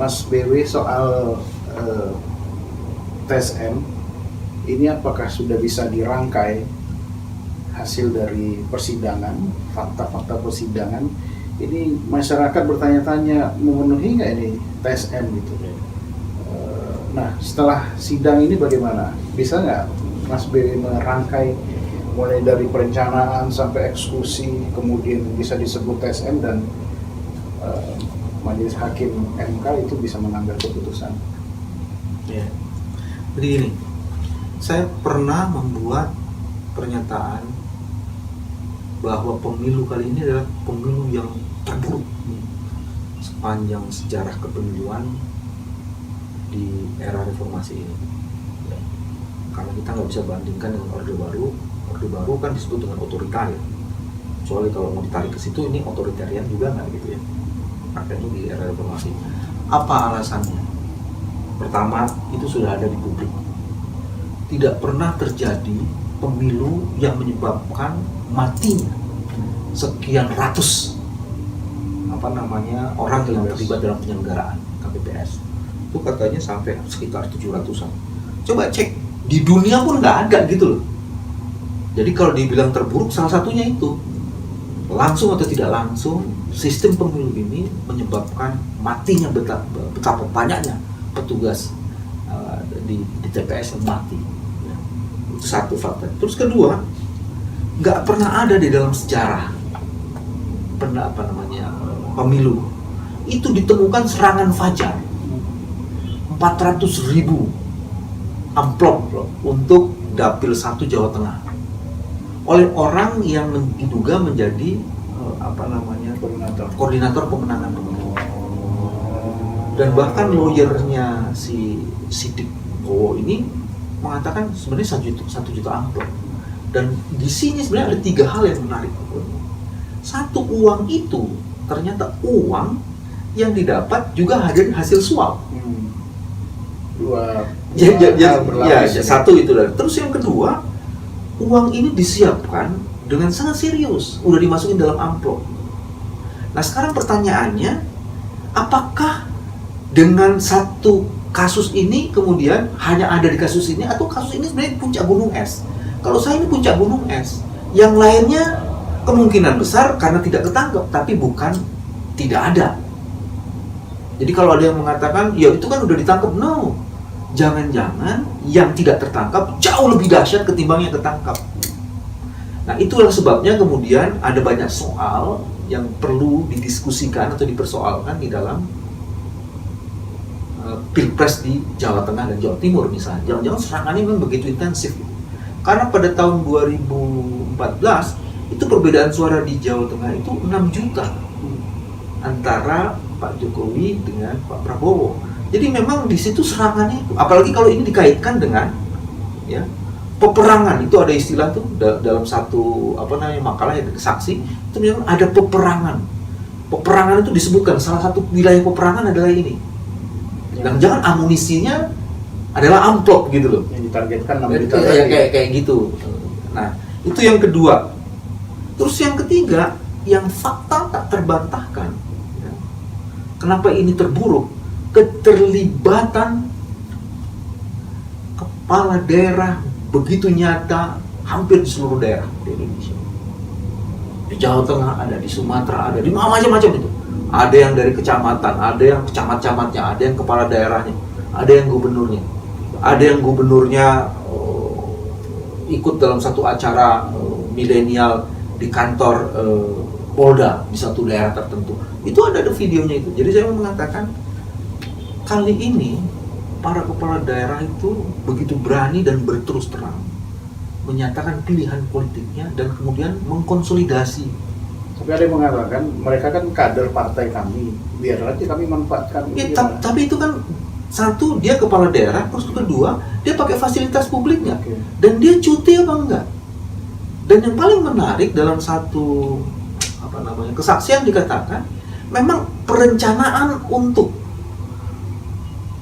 Mas BW soal TSM ini apakah sudah bisa dirangkai hasil dari persidangan, fakta-fakta persidangan? Ini masyarakat bertanya-tanya memenuhi nggak ini TSM gitu. Nah setelah sidang ini bagaimana? Bisa nggak Mas BW merangkai mulai dari perencanaan sampai eksekusi, kemudian bisa disebut TSM dan Majelis Hakim MK itu bisa mengambil keputusan? Ya. Jadi gini, saya pernah membuat pernyataan bahwa pemilu kali ini adalah pemilu yang terburuk sepanjang sejarah kepemiluan di era reformasi ini. Ya. Karena kita nggak bisa bandingkan dengan Orde Baru. Orde Baru kan disebut dengan otoriter. Soalnya kalau mau ditarik ke situ ini otoritarian juga nggak gitu ya. Makanya di era reformasi. Apa alasannya? Pertama, itu sudah ada di publik. Tidak pernah terjadi pemilu yang menyebabkan matinya sekian ratus orang yang terlibat dalam penyelenggaraan KPPS. Itu katanya sampai sekitar 700-an. Coba cek, di dunia pun nggak ada gitu loh. Jadi kalau dibilang terburuk, salah satunya itu langsung atau tidak langsung sistem pemilu ini menyebabkan matinya betapa banyaknya petugas di TPS yang mati. Ya. Itu satu fakta. Terus kedua, nggak pernah ada di dalam sejarah pemilu itu ditemukan serangan fajar 400.000 amplop untuk Dapil 1 Jawa Tengah oleh orang yang diduga menjadi koordinator pemenangan pemilu. Dan bahkan lawyernya si Sidik Bowo ini mengatakan sebenarnya 1 juta amplop. Dan di sini sebenarnya ada 3 hal yang menarik. Satu, uang itu ternyata uang yang didapat juga hasil suap. Satu itu. Terus yang kedua, uang ini disiapkan dengan sangat serius, udah dimasukin dalam amplop. Nah sekarang pertanyaannya, apakah dengan satu kasus ini kemudian hanya ada di kasus ini, atau kasus ini sebenarnya puncak gunung es? Kalau saya ini puncak gunung es, yang lainnya kemungkinan besar karena tidak ketangkep, tapi bukan tidak ada. Jadi kalau ada yang mengatakan, ya itu kan udah ditangkap, no. Jangan-jangan yang tidak tertangkap jauh lebih dahsyat ketimbang yang ketangkap. Nah itulah sebabnya kemudian ada banyak soal yang perlu didiskusikan atau dipersoalkan di dalam Pilpres di Jawa Tengah dan Jawa Timur misalnya. Jangan-jangan serangannya memang begitu intensif. Karena pada tahun 2014 itu perbedaan suara di Jawa Tengah itu 6 juta antara Pak Jokowi dengan Pak Prabowo. Jadi memang di situ serangannya itu, apalagi kalau ini dikaitkan dengan ya peperangan. Itu ada istilah tuh dalam satu makalah yang saksi itu memang ada peperangan. Peperangan itu disebutkan salah satu wilayah peperangan adalah ini. Jangan-jangan amunisinya adalah amplop gitu loh. Yang ditargetkan 6 juta kayak gitu. Nah, itu yang kedua. Terus yang ketiga, yang fakta tak terbantahkan. Ya. Kenapa ini terburuk? Keterlibatan kepala daerah begitu nyata hampir di seluruh daerah di Indonesia. Di Jawa Tengah ada, di Sumatera ada, di macam-macam itu. Ada yang dari kecamatan, ada yang camat-camatnya, ada yang kepala daerahnya, ada yang gubernurnya. Ada yang gubernurnya ikut dalam satu acara milenial di kantor Polda di satu daerah tertentu. Itu ada videonya itu. Jadi saya mau mengatakan kali ini para kepala daerah itu begitu berani dan berterus terang menyatakan pilihan politiknya dan kemudian mengkonsolidasi. Tapi ada yang mengatakan mereka kan kader partai kami, biar aja kami manfaatkan. Ya, tapi itu kan satu, dia kepala daerah, terus kedua dia pakai fasilitas publiknya, dan dia cuti apa enggak. Dan yang paling menarik dalam satu kesaksian dikatakan memang perencanaan untuk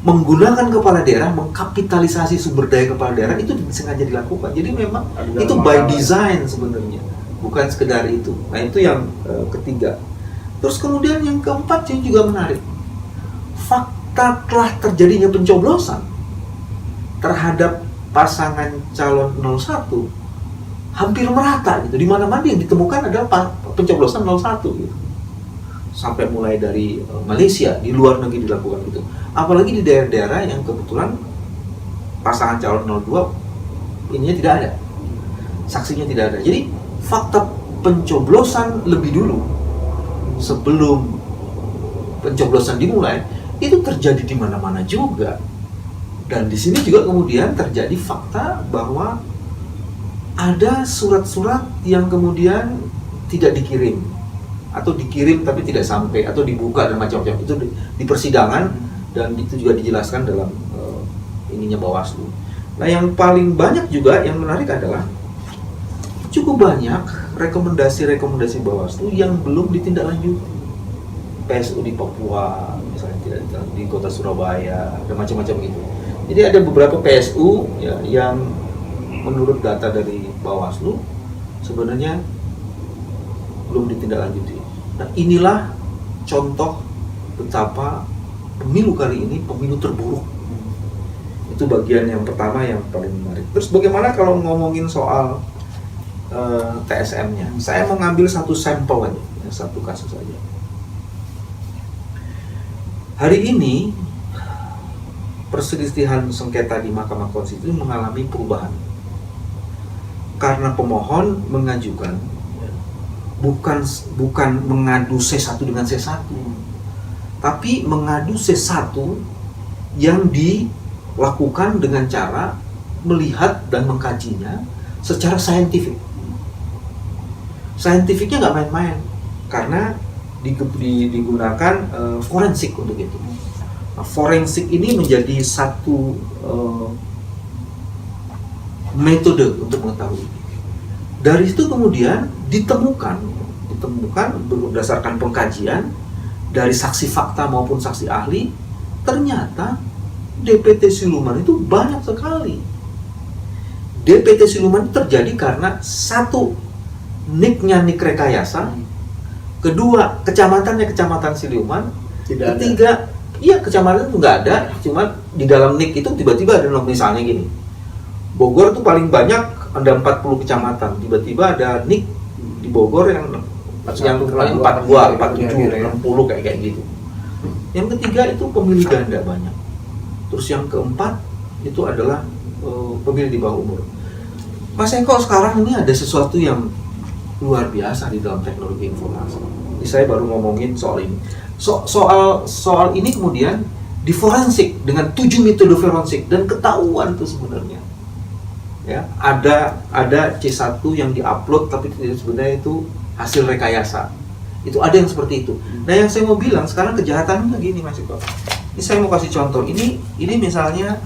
menggunakan kepala daerah, mengkapitalisasi sumber daya kepala daerah itu sengaja dilakukan. Jadi memang itu by design sebenarnya, bukan sekedar itu. Nah itu yang ketiga. Terus kemudian yang keempat yang juga menarik, fakta fakta telah terjadinya pencoblosan terhadap pasangan calon 01 hampir merata gitu. Di mana-mana yang ditemukan adalah pencoblosan 01 gitu. Sampai mulai dari Malaysia, di luar negeri dilakukan gitu. Apalagi di daerah-daerah yang kebetulan pasangan calon 02 ininya tidak ada, saksinya tidak ada. Jadi fakta pencoblosan lebih dulu sebelum pencoblosan dimulai itu terjadi di mana-mana juga. Dan di sini juga kemudian terjadi fakta bahwa ada surat-surat yang kemudian tidak dikirim atau dikirim tapi tidak sampai atau dibuka dan macam-macam. Itu di persidangan dan itu juga dijelaskan dalam ininya Bawaslu. Nah, yang paling banyak juga yang menarik adalah cukup banyak rekomendasi Bawaslu yang belum ditindaklanjuti. PSU di Papua misalnya tidak di kota Surabaya dan macam-macam gitu. Jadi ada beberapa PSU ya, yang menurut data dari Bawaslu sebenarnya belum ditindaklanjuti. Nah, inilah contoh betapa pemilu kali ini pemilu terburuk. Itu bagian yang pertama yang paling menarik. Terus bagaimana kalau ngomongin soal TSM-nya? Saya mau ngambil satu sampel aja, satu kasus aja. Hari ini perselisihan sengketa di Mahkamah Konstitusi mengalami perubahan. Karena pemohon mengajukan bukan mengadu C1 dengan C1, tapi mengadu C1 yang dilakukan dengan cara melihat dan mengkajinya secara saintifik. Saintifiknya nggak main-main, karena digunakan forensik untuk itu. Nah, forensik ini menjadi satu metode untuk mengetahui. Dari itu kemudian ditemukan berdasarkan pengkajian dari saksi fakta maupun saksi ahli, ternyata DPT siluman itu banyak sekali. DPT siluman terjadi karena satu, nicknya nick rekayasa, kedua, kecamatannya kecamatan siluman, ketiga, iya kecamatan itu nggak ada, cuma di dalam nick itu tiba-tiba ada misalnya gini, Bogor tuh paling banyak ada 40 kecamatan, tiba-tiba ada nick di Bogor yang 42, 47, 60 kayak gitu. Yang ketiga itu pemilih ganda banyak. Terus yang keempat itu adalah pemilih di bawah umur. Mas Eko, sekarang ini ada sesuatu yang luar biasa di dalam teknologi informasi. Jadi saya baru ngomongin soal ini. Soal ini kemudian diforensik dengan 7 metode forensik dan ketahuan tuh sebenarnya. Ya, ada C1 yang diupload tapi sebenarnya itu hasil rekayasa. Itu ada yang seperti itu. Nah, yang saya mau bilang sekarang kejahatannya gini Mas Eko. Ini saya mau kasih contoh. Ini misalnya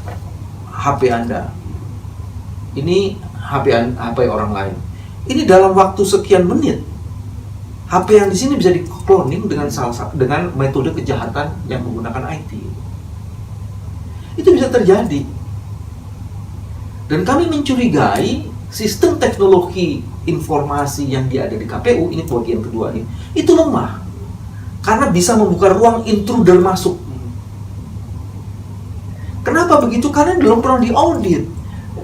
HP Anda. Ini HP orang lain. Ini dalam waktu sekian menit HP yang di sini bisa di-cloning dengan metode kejahatan yang menggunakan IT. Itu bisa terjadi. Dan kami mencurigai sistem teknologi informasi yang ada di KPU, ini bagian kedua ini, itu lemah. Karena bisa membuka ruang intruder masuk. Kenapa begitu? Karena belum pernah diaudit.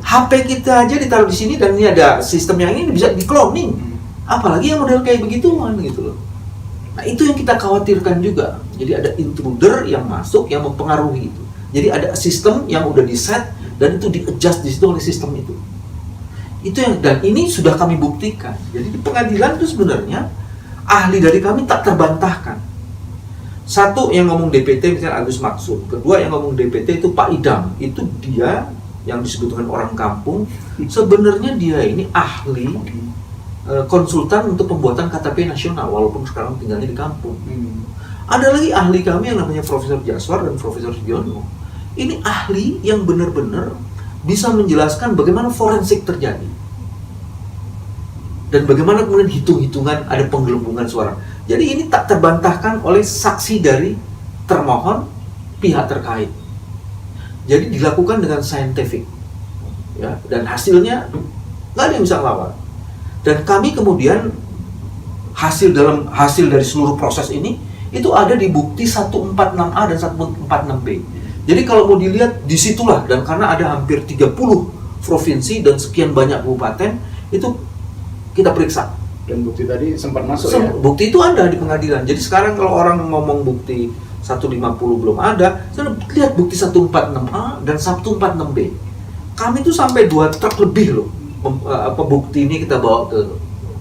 HP kita aja ditaruh di sini dan ini ada sistem yang ini bisa di-cloning. Apalagi yang model kayak begituan gitu loh. Nah, itu yang kita khawatirkan juga. Jadi ada intruder yang masuk yang mempengaruhi itu. Jadi ada sistem yang udah di-set dan itu di-adjust di situ oleh sistem itu. Itu yang, dan ini sudah kami buktikan. Jadi di pengadilan itu sebenarnya ahli dari kami tak terbantahkan. Satu yang ngomong DPT misalnya Agus Maksud, kedua yang ngomong DPT itu Pak Idam. Itu dia yang disebut dengan orang kampung. Sebenarnya dia ini ahli konsultan untuk pembuatan KTP nasional walaupun sekarang tinggalnya di kampung. Ada lagi ahli kami yang namanya Profesor Jaswar dan Profesor Sugiono. Ini ahli yang benar-benar bisa menjelaskan bagaimana forensik terjadi dan bagaimana kemudian hitung-hitungan ada penggelembungan suara. Jadi ini tak terbantahkan oleh saksi dari termohon pihak terkait. Jadi dilakukan dengan saintifik, ya, dan hasilnya nggak ada yang bisa lawan. Dan kami kemudian hasil dari seluruh proses ini itu ada di bukti 146A dan 146B. Jadi kalau mau dilihat disitulah, dan karena ada hampir 30 provinsi dan sekian banyak kabupaten, itu kita periksa. Dan bukti tadi sempat masuk ya? Bukti itu ada di pengadilan. Jadi sekarang kalau orang ngomong bukti 150 belum ada, saya lihat bukti 146A dan 146B. Kami itu sampai 2 truk lebih loh, bukti ini kita bawa ke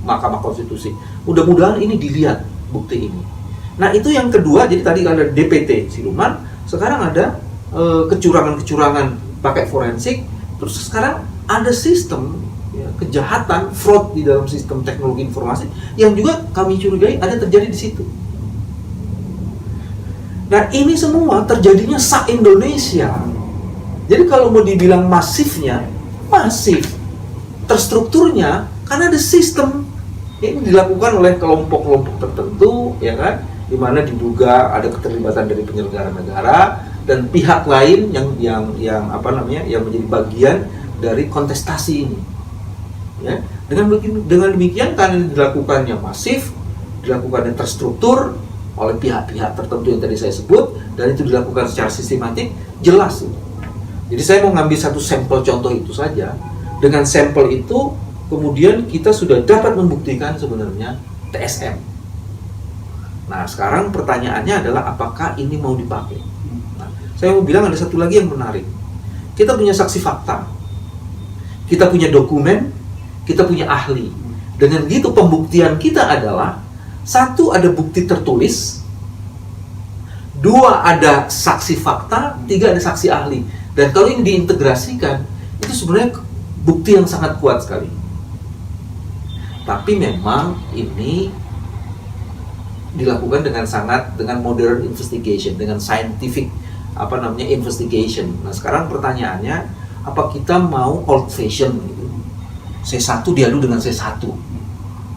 Mahkamah Konstitusi. Mudah-mudahan ini dilihat bukti ini. Nah itu yang kedua, jadi tadi ada DPT siluman, sekarang ada kecurangan-kecurangan pakai forensik, terus sekarang ada sistem ya, kejahatan, fraud di dalam sistem teknologi informasi yang juga kami curigai ada terjadi di situ. Nah ini semua terjadinya se-Indonesia. Jadi kalau mau dibilang masifnya, masif. Terstrukturnya karena ada sistem ini dilakukan oleh kelompok-kelompok tertentu, ya kan? Di mana diduga ada keterlibatan dari penyelenggara negara dan pihak lain yang menjadi bagian dari kontestasi ini. Ya, dengan demikian karena dilakukannya masif, dilakukannya terstruktur oleh pihak-pihak tertentu yang tadi saya sebut, dan itu dilakukan secara sistematik, jelas. Jadi saya mau ngambil satu sampel contoh itu saja. Dengan sampel itu kemudian kita sudah dapat membuktikan sebenarnya TSM. Nah sekarang pertanyaannya adalah apakah ini mau dipakai? Nah, saya mau bilang ada satu lagi yang menarik. Kita punya saksi fakta, kita punya dokumen, kita punya ahli. Dengan gitu pembuktian kita adalah 1 ada bukti tertulis, 2 ada saksi fakta, 3 ada saksi ahli. Dan kalau ini diintegrasikan, itu sebenarnya bukti yang sangat kuat sekali. Tapi memang ini dilakukan dengan modern investigation, dengan scientific investigation. Nah sekarang pertanyaannya, apa kita mau old fashion gitu? C1 diadu dengan C1.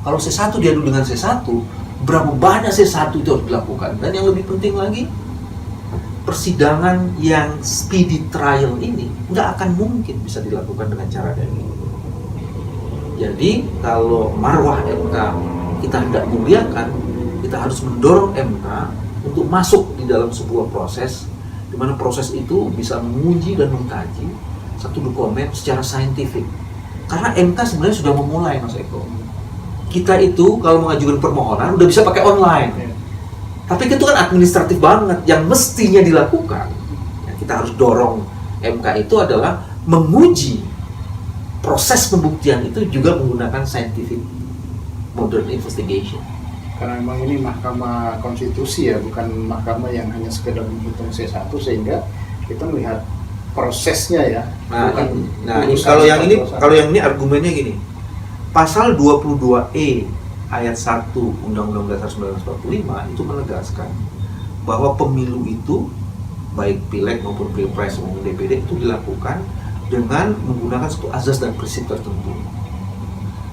Kalau C1 diadu dengan C1, berapa banyak C1 itu harus dilakukan? Dan yang lebih penting lagi, persidangan yang speedy trial ini nggak akan mungkin bisa dilakukan dengan cara kayak ini. Jadi kalau marwah MK kita hendak muliakan, kita harus mendorong MK untuk masuk di dalam sebuah proses, di mana proses itu bisa menguji dan mengkaji satu dokumen secara saintifik. Karena MK sebenarnya sudah memulai, Mas Eko. Kita itu kalau mengajukan permohonan udah bisa pakai online. Tapi itu kan administratif banget, yang mestinya dilakukan. Ya, kita harus dorong MK itu adalah menguji proses pembuktian itu juga menggunakan scientific modern investigation. Karena memang ini Mahkamah Konstitusi ya, bukan mahkamah yang hanya sekedar menghitung C1, sehingga kita melihat prosesnya ya. Kalau yang ini argumennya gini. Pasal 22E ayat 1 Undang-Undang Dasar 1945 itu menegaskan bahwa pemilu itu baik pileg maupun pilpres maupun DPD itu dilakukan dengan menggunakan satu azas dan prinsip tertentu.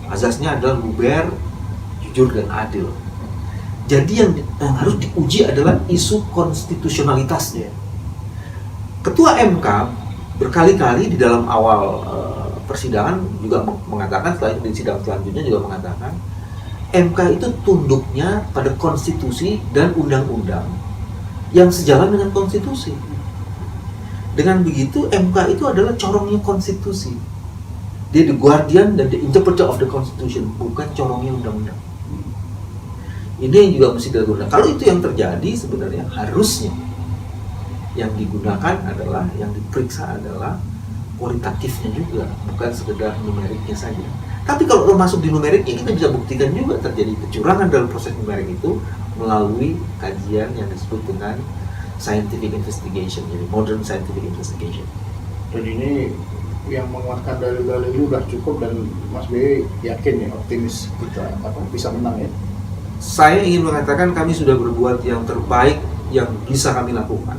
Azasnya adalah luber, jujur dan adil. Jadi yang harus diuji adalah isu konstitusionalitasnya. Ketua MK berkali-kali di dalam awal persidangan juga mengatakan, setelah di sidang selanjutnya juga mengatakan, MK itu tunduknya pada konstitusi dan undang-undang yang sejalan dengan konstitusi. Dengan begitu MK itu adalah corongnya konstitusi. Dia the guardian dan the interpreter of the constitution, bukan corongnya undang-undang. Ini yang juga mesti dilakukan. Kalau itu yang terjadi, sebenarnya harusnya yang digunakan adalah, yang diperiksa adalah kualitatifnya juga, bukan sekedar numeriknya saja. Tapi kalau termasuk di numeriknya, kita bisa buktikan juga terjadi kecurangan dalam proses numerik itu melalui kajian yang disebut dengan scientific investigation, jadi modern scientific investigation. Dan ini yang menguatkan dalil-dalil itu sudah cukup, dan Mas B yakin ya, optimis kita bisa menang ya? Saya ingin mengatakan kami sudah berbuat yang terbaik yang bisa kami lakukan.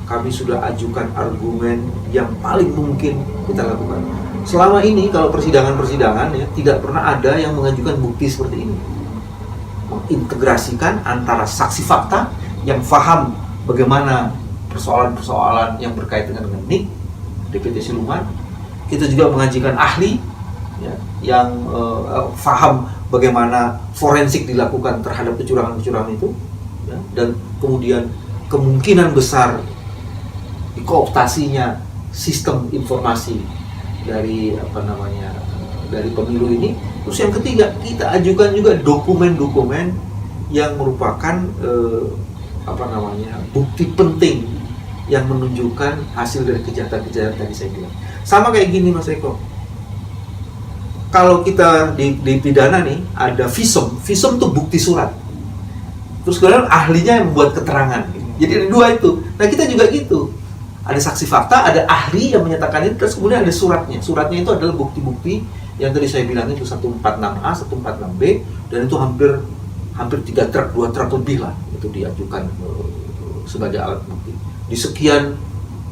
Kami sudah ajukan argumen yang paling mungkin kita lakukan. Selama ini kalau persidangan-persidangan ya, tidak pernah ada yang mengajukan bukti seperti ini. Mengintegrasikan antara saksi fakta yang paham bagaimana persoalan-persoalan yang berkaitan dengan NIK, DPT siluman. Kita juga mengajukan ahli ya, yang paham bagaimana forensik dilakukan terhadap kecurangan-kecurangan itu. ya, dan kemudian kemungkinan besar dikooptasinya sistem informasi dari dari pemilu ini. Terus yang ketiga, kita ajukan juga dokumen-dokumen yang merupakan bukti penting yang menunjukkan hasil dari kejahatan-kejahatan tadi saya bilang. Sama kayak gini Mas Eko. Kalau kita di pidana nih ada visum tuh bukti surat. Terus kemudian ahlinya yang membuat keterangan. Jadi ada dua itu. Nah kita juga gitu. Ada saksi fakta, ada ahli yang menyatakan itu, terus kemudian ada suratnya. Suratnya itu adalah bukti-bukti yang tadi saya bilang itu 146A, 146B, dan itu hampir 2 truk lebih lah itu diajukan sebagai alat bukti di sekian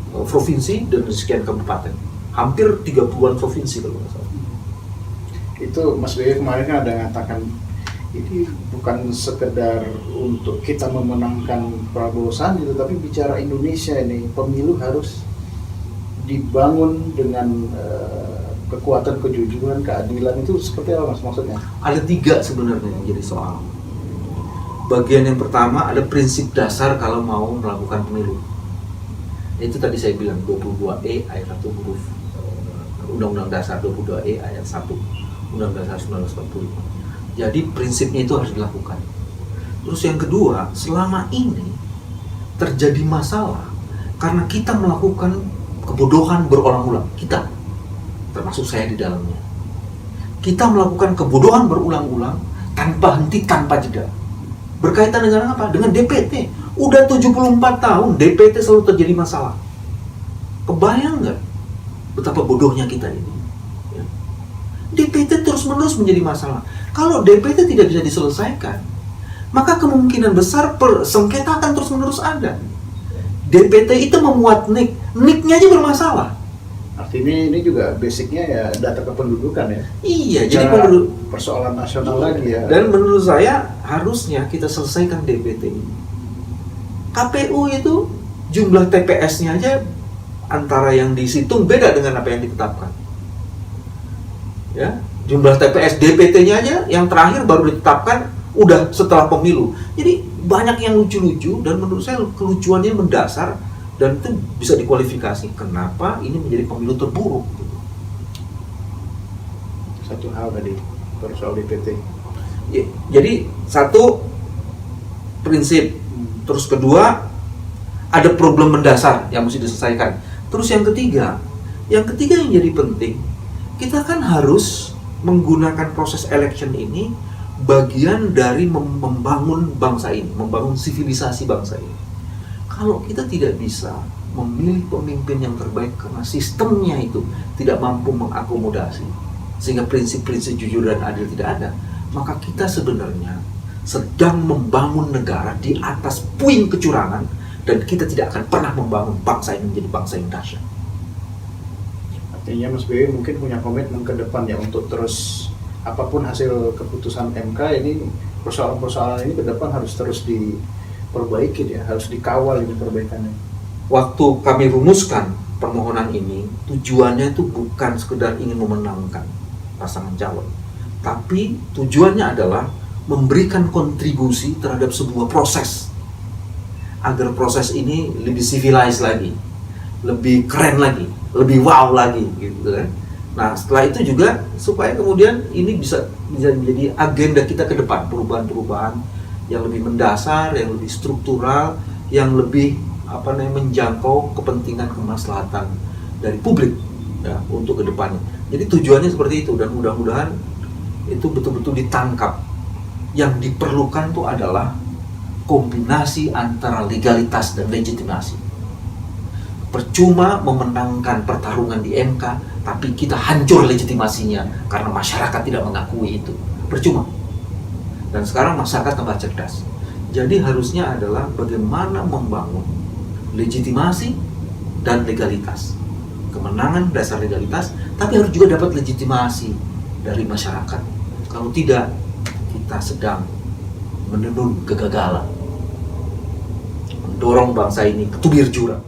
provinsi dan di sekian kabupaten, hampir 30-an provinsi kalau nggak salah. Itu Mas Bey kemarin kan ada mengatakan ini bukan sekedar untuk kita memenangkan Prabowo Sandi, tapi bicara Indonesia ini, pemilu harus dibangun dengan kekuatan, kejujuran, keadilan. Itu seperti apa Mas maksudnya? Ada 3 sebenarnya yang jadi soal. Bagian yang pertama ada prinsip dasar kalau mau melakukan pemilu. Itu tadi saya bilang 22E ayat 1 huruf Undang-Undang Dasar 22E ayat 1 Undang-Undang Dasar 1945. Jadi prinsipnya itu harus dilakukan. Terus yang kedua, selama ini terjadi masalah karena kita melakukan kebodohan berulang-ulang. Kita, termasuk saya di dalamnya. Kita melakukan kebodohan berulang-ulang tanpa henti, tanpa jeda. Berkaitan dengan apa? Dengan DPT. Udah 74 tahun DPT selalu terjadi masalah. Kebayang nggak betapa bodohnya kita ini? Ya. DPT terus-menerus menjadi masalah. Kalau DPT tidak bisa diselesaikan, maka kemungkinan besar sengketa akan terus-menerus ada. DPT itu memuat NIK-nya aja bermasalah. Artinya ini juga basicnya ya data kependudukan ya. Iya, jadi menurut persoalan nasional lagi ya. Dan menurut saya harusnya kita selesaikan DPT ini. KPU itu jumlah TPS-nya aja antara yang disitung beda dengan apa yang ditetapkan. Ya, jumlah TPS DPT-nya aja yang terakhir baru ditetapkan udah setelah pemilu. Jadi banyak yang lucu-lucu dan menurut saya kelucuannya mendasar. Dan itu bisa dikualifikasi kenapa ini menjadi pemilu terburuk. Satu hal tadi soal DPT. Ya, jadi satu prinsip, terus kedua ada problem mendasar yang mesti diselesaikan. Terus yang ketiga yang jadi penting, kita kan harus menggunakan proses election ini bagian dari membangun bangsa ini, membangun sivilisasi bangsa ini. Kalau kita tidak bisa memilih pemimpin yang terbaik karena sistemnya itu tidak mampu mengakomodasi, sehingga prinsip-prinsip jujur dan adil tidak ada, maka kita sebenarnya sedang membangun negara di atas puing kecurangan, dan kita tidak akan pernah membangun bangsa ini menjadi bangsa yang dahsyat. Artinya Mas BW mungkin punya komitmen ke depan ya untuk terus apapun hasil keputusan MK ini, persoalan-persoalan ini ke depan harus terus diperbaiki ya, harus dikawal ini perbaikannya. Waktu kami rumuskan permohonan ini, tujuannya itu bukan sekedar ingin memenangkan pasangan calon, tapi tujuannya adalah memberikan kontribusi terhadap sebuah proses agar proses ini lebih civilized lagi, lebih keren lagi, lebih wow lagi gitu kan. Nah, setelah itu juga supaya kemudian ini bisa menjadi agenda kita ke depan, perubahan-perubahan yang lebih mendasar, yang lebih struktural, yang lebih menjangkau kepentingan kemaslahatan dari publik ya untuk ke depannya. Jadi tujuannya seperti itu, dan mudah-mudahan itu betul-betul ditangkap. Yang diperlukan itu adalah kombinasi antara legalitas dan legitimasi. Percuma memenangkan pertarungan di MK, tapi kita hancur legitimasinya karena masyarakat tidak mengakui itu. Percuma. Dan sekarang masyarakat tambah cerdas. Jadi harusnya adalah bagaimana membangun legitimasi dan legalitas. Kemenangan dasar legalitas, tapi harus juga dapat legitimasi dari masyarakat. Kalau tidak, kita sedang menenun kegagalan, mendorong bangsa ini ke tubir jurang.